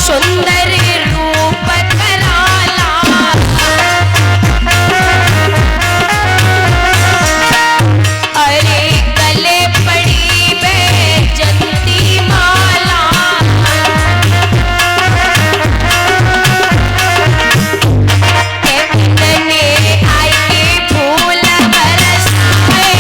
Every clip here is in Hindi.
सुंदर रूप कराला, अरे गले पड़ी बैजंती माला, कितने आए के फूल बरसाए,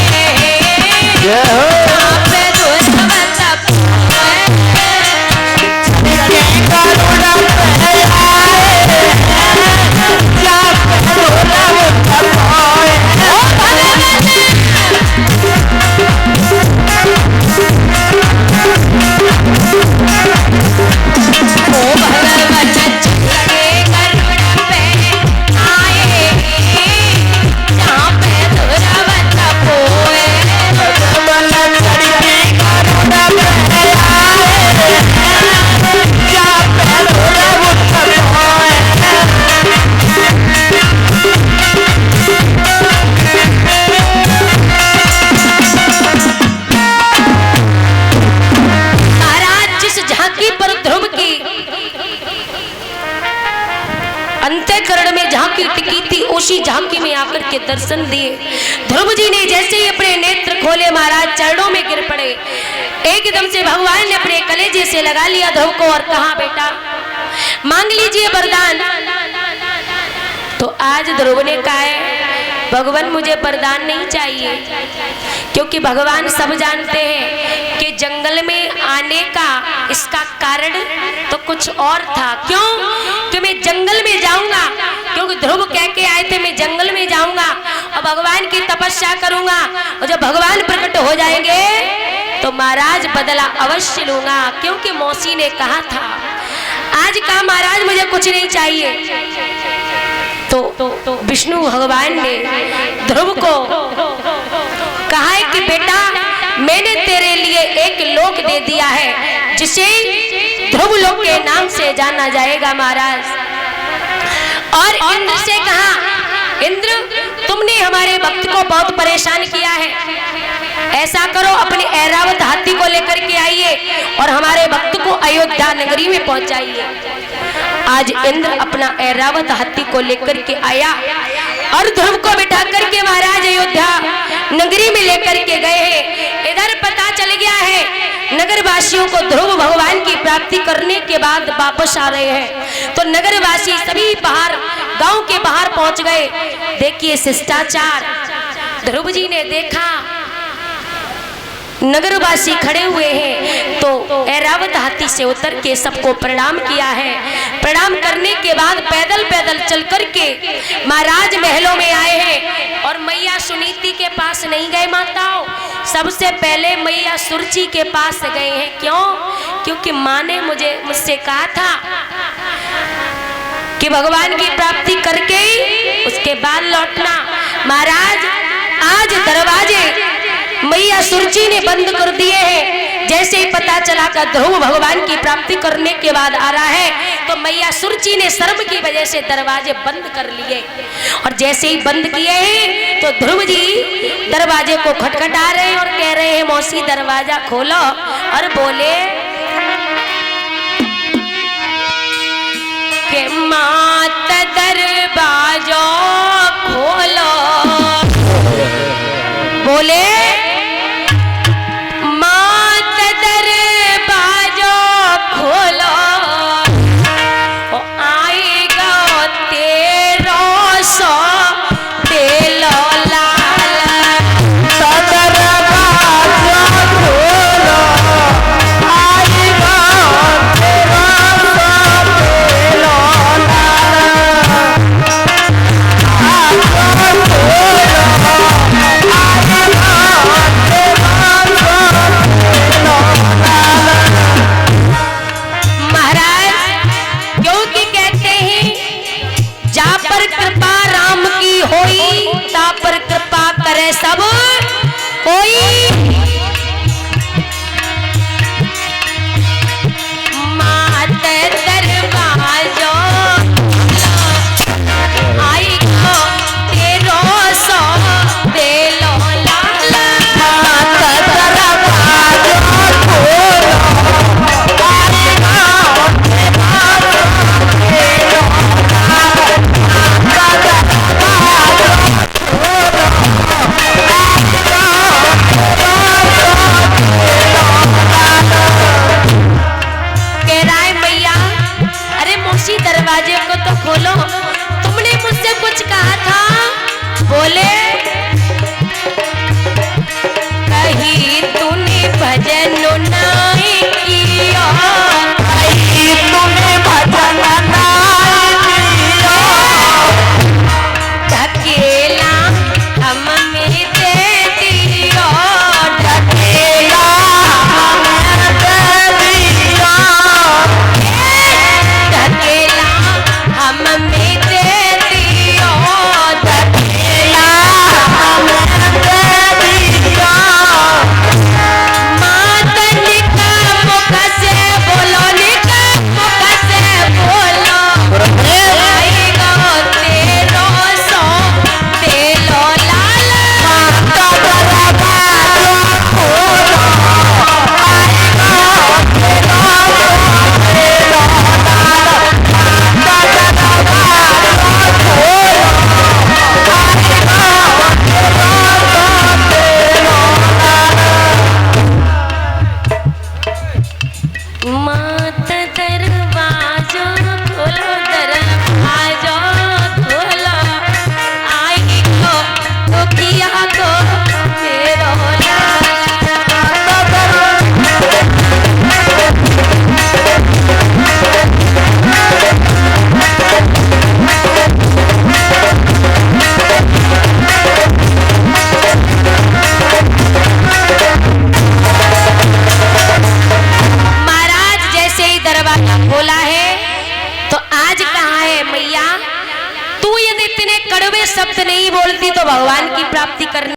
अंतःकरण में झांकी टिकी थी, उसी झांकी में आकर के दर्शन दिए। ध्रुव जी ने जैसे ही अपने नेत्र खोले महाराज चरणों में गिर पड़े। एकदम से भगवान ने अपने कलेजे से लगा लिया ध्रुव को और कहा बेटा मांग लीजिए वरदान। तो आज ध्रुव ने कहा है भगवान मुझे वरदान नहीं चाहिए, क्योंकि भगवान सब जानते हैं कि जंगल में आने का इसका कारण तो कुछ और था। क्यों कि मैं जंगल में जाऊंगा, क्योंकि ध्रुव कह के आए थे मैं जंगल में जाऊंगा और भगवान की तपस्या करूंगा, और जब भगवान प्रकट हो जाएंगे तो महाराज बदला अवश्य लूंगा, क्योंकि मौसी ने कहा था। आज कहा महाराज मुझे कुछ नहीं चाहिए। तो विष्णु भगवान ने ध्रुव को कहा है कि बेटा मैंने तेरे लिए एक लोक दे दिया है जिसे ध्रुव लोक के नाम से जाना जाएगा महाराज। और इंद्र से कहा इंद्र तुमने हमारे भक्त को बहुत परेशान किया है, ऐसा करो अपने ऐरावत हाथी को लेकर के आइए और हमारे भक्त को अयोध्या नगरी में पहुंचाइए। आज इंद्र अपना ऐरावत हाथी को लेकर के आया और ध्रुव को बिठा करके महाराज अयोध्या नगरी में लेकर के गए हैं। इधर पता चल गया है नगर वासियों को ध्रुव भगवान की प्राप्ति करने के बाद वापस आ रहे हैं। तो नगर वासी सभी बाहर गांव के बाहर पहुंच गए। देखिए शिष्टाचार, ध्रुव जी ने देखा नगरवासी खड़े हुए हैं तो ऐरावत हाथी से उतर के सबको प्रणाम किया है। प्रणाम करने के बाद पैदल पैदल चल करके महाराज महलों में आए हैं और मैया सुनीति के पास नहीं गए माताओं, सबसे पहले मैया सुरची के पास गए हैं। क्यों? क्योंकि माँ ने मुझसे कहा था कि भगवान की प्राप्ति करके उसके बाद लौटना। महाराज आज दरवाजे मैया सुरची ने बंद कर दिए हैं। जैसे ही पता चला कि ध्रुव भगवान की प्राप्ति करने के बाद आ रहा है तो मैया सुरची ने शर्म की वजह से दरवाजे बंद कर लिए, और जैसे ही बंद किए हैं तो ध्रुव जी दरवाजे को खटखटा रहे हैं और कह रहे हैं मौसी दरवाजा खोलो, और बोले कि मात दरवाजा खोलो, बोले खोलो, तुमने मुझसे कुछ कहा था। बोले कहीं तूने भजन नहीं किया, कहीं तूने भजन नहीं किया, ढकेला हम में दे दिया, ढकेला हमें दे दिया, ढकेला हम में दे दिया, ढकेला हमें दे दिया। मातन का मुख से बोलो, निका मुख से बोलो, आएगा तेरो सो तेलो लाल, माता दरबार खोलो, आएगा तेरा तेरा लाल, माता दरबार खोलो, आएगा मात दरवाजा खोलो, दरवाजा खोलो, आएगा दुखिया को तेरो लाल। महाराज जैसे ही दरवाजा खोला है तो आज कहाँ है मैया, तू यदि इतने कड़वे शब्द नहीं बोलती तो भगवान की प्राप्ति करनी